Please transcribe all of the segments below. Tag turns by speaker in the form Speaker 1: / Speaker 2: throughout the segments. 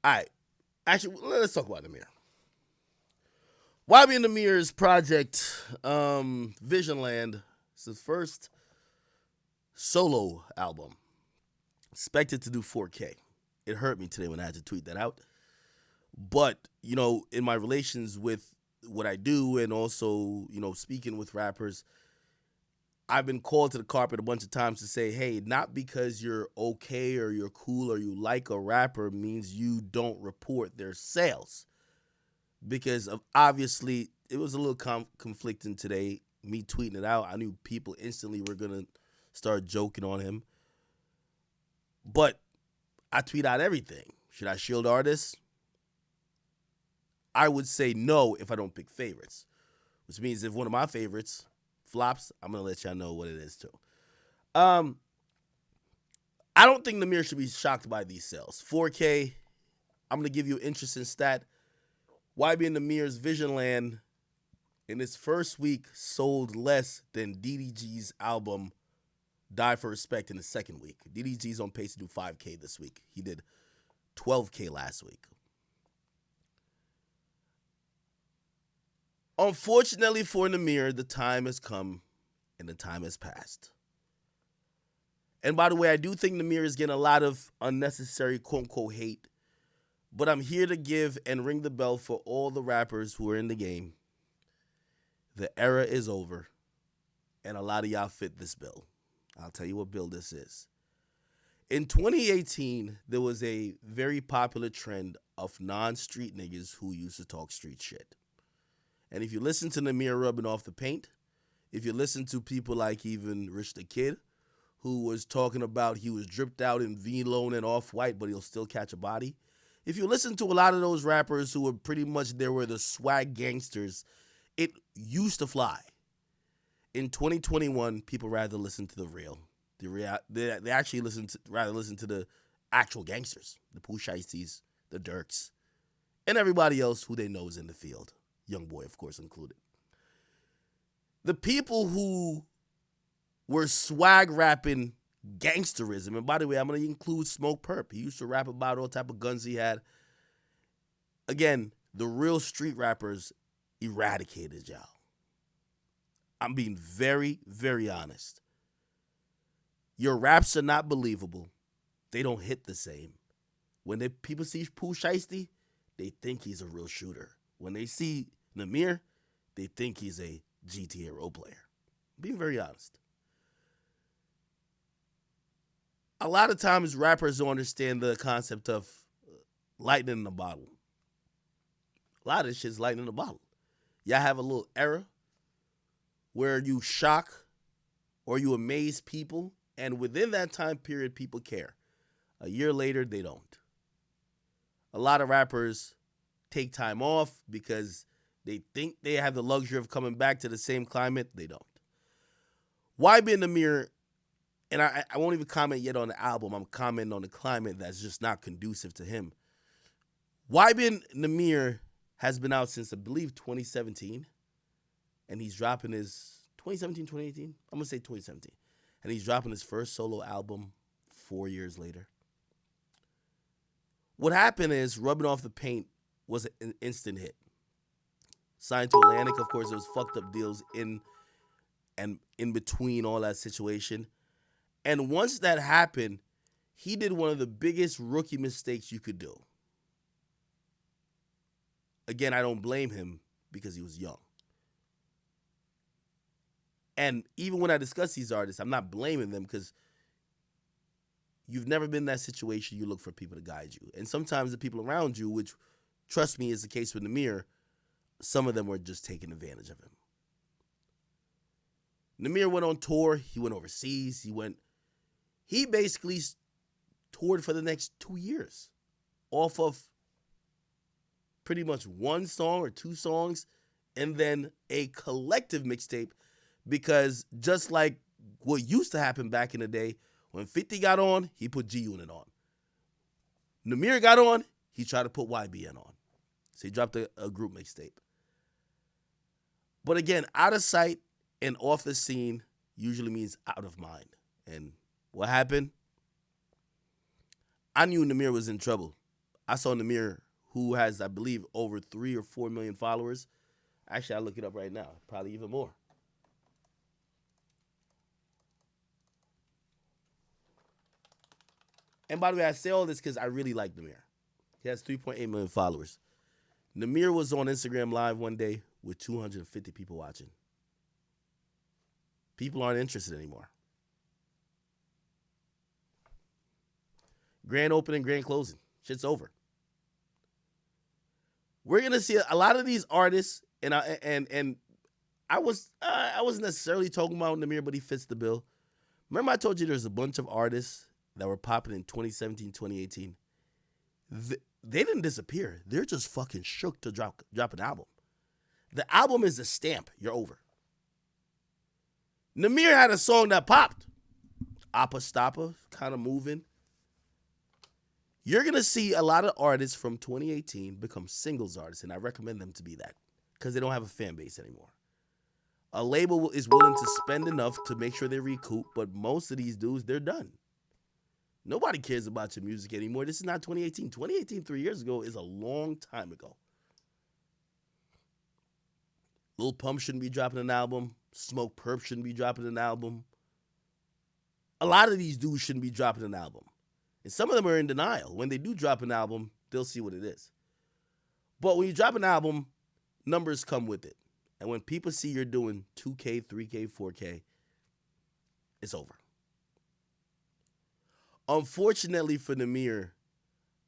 Speaker 1: All right. Actually, let's talk about Namir. YBN Namir's project, Visionland, is his first solo album. Expected to do 4K. It hurt me today when I had to tweet that out. But, in my relations with what I do and also, speaking with rappers, I've been called to the carpet a bunch of times to say, hey, not because you're okay or you're cool or you like a rapper means you don't report their sales. Because of obviously, it was a little conflicting today, me tweeting it out. I knew people instantly were going to start joking on him. But I tweet out everything. Should I shield artists? I would say no if I don't pick favorites. Which means if one of my favorites flops, I'm going to let y'all know what it is too. I don't think Namir should be shocked by these sales. 4K, I'm going to give you an interesting stat. YBN Namir's Visionland in its first week sold less than DDG's album Die for Respect in the second week. DDG's on pace to do 5K this week. He did 12K last week. Unfortunately for Namir, the time has come and the time has passed. And by the way, I do think Namir is getting a lot of unnecessary quote-unquote hate. But I'm here to give and ring the bell for all the rappers who are in the game. The era is over. And a lot of y'all fit this bill. I'll tell you what bill this is. In 2018, there was a very popular trend of non-street niggas who used to talk street shit. And if you listen to Namir rubbing off the paint, if you listen to people like even Rich the Kid, who was talking about he was dripped out in V-Lone and Off-White, but he'll still catch a body. If you listen to a lot of those rappers who were pretty much, they were the swag gangsters, it used to fly. In 2021, people rather listen to the real. They actually rather listen to the actual gangsters, the Pooh Shiesties, the Dirks, and everybody else who they know is in the field. Young Boy, of course, included. The people who were swag rapping gangsterism, and by the way, I'm going to include Smoke Perp. He used to rap about all type of guns he had. Again, the real street rappers eradicated y'all. I'm being very, very honest. Your raps are not believable. They don't hit the same. When people see Pooh Shiesty, they think he's a real shooter. When they see Namir, they think he's a GTA role player. Being very honest. A lot of times rappers don't understand the concept of lightning in a bottle. A lot of this shit's lightning in a bottle. Y'all have a little era where you shock or you amaze people, and within that time period, people care. A year later, they don't. A lot of rappers take time off because they think they have the luxury of coming back to the same climate. They don't. YBN Namir, and I won't even comment yet on the album. I'm commenting on the climate that's just not conducive to him. YBN Namir has been out since, I believe, 2017. And he's dropping his 2017, 2018? I'm going to say 2017. And he's dropping his first solo album 4 years later. What happened is Rubbing Off the Paint was an instant hit. Signed to Atlantic, of course, there was fucked up deals in between all that situation. And once that happened, he did one of the biggest rookie mistakes you could do. Again, I don't blame him because he was young. And even when I discuss these artists, I'm not blaming them because you've never been in that situation. You look for people to guide you. And sometimes the people around you, which, trust me, is the case with Namir, some of them were just taking advantage of him. Namir went on tour. He went overseas. He basically toured for the next 2 years off of pretty much one song or two songs and then a collective mixtape, because just like what used to happen back in the day, when 50 got on, he put G-Unit on. Namir got on, he tried to put YBN on. So he dropped a group mixtape. But again, out of sight and off the scene usually means out of mind. And what happened? I knew Namir was in trouble. I saw Namir, who has, I believe, over 3 or 4 million followers. Actually, I'll look it up right now. Probably even more. And by the way, I say all this because I really like Namir. He has 3.8 million followers. Namir was on Instagram Live one day with 250 people watching. People aren't interested anymore. Grand opening, grand closing. Shit's over. We're gonna see a lot of these artists, and I wasn't necessarily talking about Namir, but he fits the bill. Remember I told you there's a bunch of artists that were popping in 2017, 2018. They didn't disappear. They're just fucking shook to drop an album. The album is a stamp. You're over. Namir had a song that popped. Appa Stoppa, kind of moving. You're going to see a lot of artists from 2018 become singles artists, and I recommend them to be that because they don't have a fan base anymore. A label is willing to spend enough to make sure they recoup, but most of these dudes, they're done. Nobody cares about your music anymore. This is not 2018. 2018, 3 years ago, is a long time ago. Lil Pump shouldn't be dropping an album. Smoke Perp shouldn't be dropping an album. A lot of these dudes shouldn't be dropping an album. And some of them are in denial. When they do drop an album, they'll see what it is. But when you drop an album, numbers come with it. And when people see you're doing 2K, 3K, 4K, it's over. Unfortunately for Namir,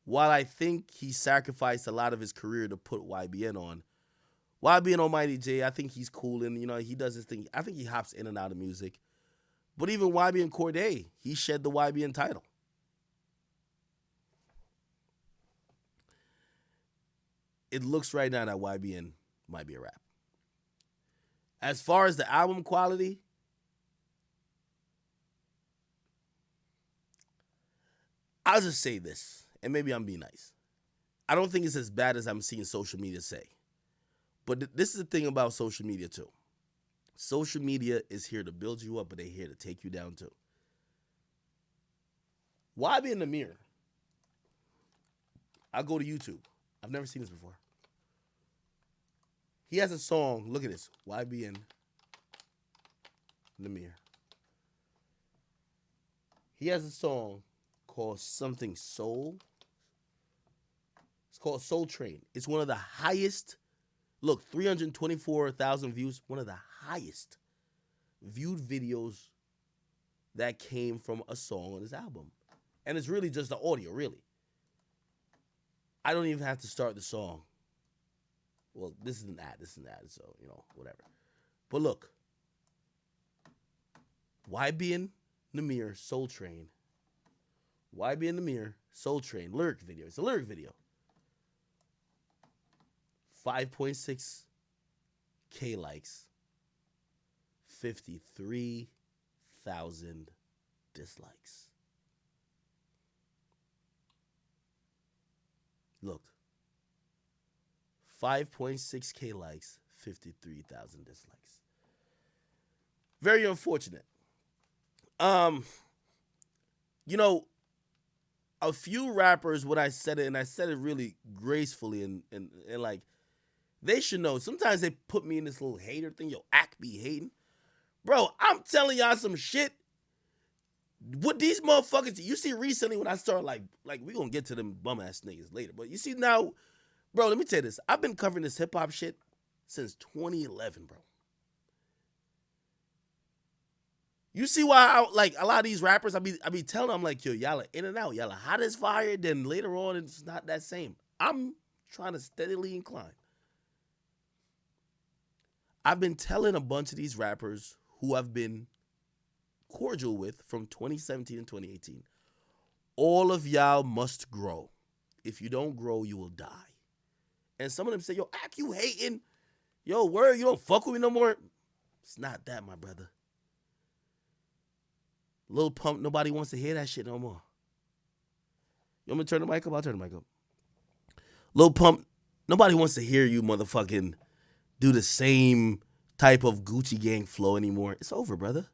Speaker 1: while I think he sacrificed a lot of his career to put YBN on, YBN Almighty J, I think he's cool and, he does his thing. I think he hops in and out of music. But even YBN Cordae, he shed the YBN title. It looks right now that YBN might be a wrap. As far as the album quality, I'll just say this, and maybe I'm being nice. I don't think it's as bad as I'm seeing social media say. But this is the thing about social media, too. Social media is here to build you up, but they're here to take you down, too. YBN Namih. I'll go to YouTube. I've never seen this before. He has a song. Look at this. YBN Namih. He has a song called something Soul. It's called Soul Train. It's one of the highest, 324,000 views. One of the highest viewed videos that came from a song on his album. And it's really just the audio, really. I don't even have to start the song. Well, this is an ad, so, whatever. But look. YBN Namih, Soul Train. YBN Namih, Soul Train, lyric video. It's a lyric video. 5.6K likes. 53,000 dislikes. Look. 5.6K likes, 53,000 dislikes. Very unfortunate. A few rappers, when I said it, and I said it really gracefully and like, they should know. Sometimes they put me in this little hater thing. Yo, act be hating. Bro, I'm telling y'all some shit. What these motherfuckers, you see recently when I started like we gonna get to them bum ass niggas later. But you see now, bro, let me tell you this. I've been covering this hip hop shit since 2011, bro. You see why a lot of these rappers, I be telling them, I'm like, yo, y'all are in and out. Y'all are hot as fire. Then later on, it's not that same. I'm trying to steadily incline. I've been telling a bunch of these rappers who I've been cordial with from 2017 and 2018, all of y'all must grow. If you don't grow, you will die. And some of them say, yo, Ak, you hating? Yo, word, you don't fuck with me no more? It's not that, my brother. Lil Pump, nobody wants to hear that shit no more. You want me to turn the mic up? I'll turn the mic up. Lil Pump, nobody wants to hear you motherfucking do the same type of Gucci Gang flow anymore. It's over, brother.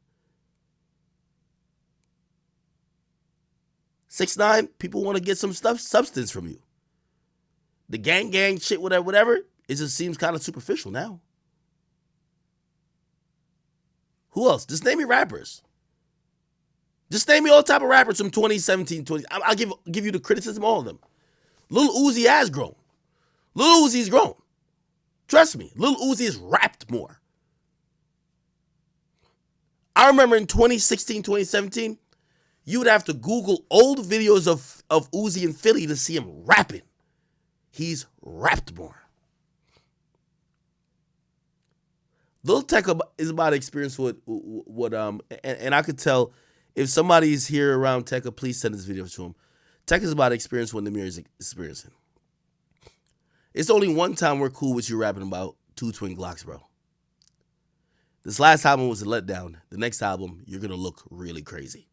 Speaker 1: 6ix9ine, people want to get some substance from you. The gang shit, whatever, it just seems kind of superficial now. Who else? Just name me rappers. Just name me all type of rappers from 2017, 20. I'll give you the criticism of all of them. Lil Uzi has grown. Lil Uzi's grown. Trust me, Lil Uzi has rapped more. I remember in 2016, 2017, you would have to Google old videos of Uzi in Philly to see him rapping. He's rapped more. Lil Tech is about experience what and I could tell if somebody's here around Tekka, please send this video to him. Tech is about experience what Namir is experiencing. It's only one time we're cool with you rapping about 2 twin Glocks, bro. This last album was a letdown. The next album, you're gonna look really crazy.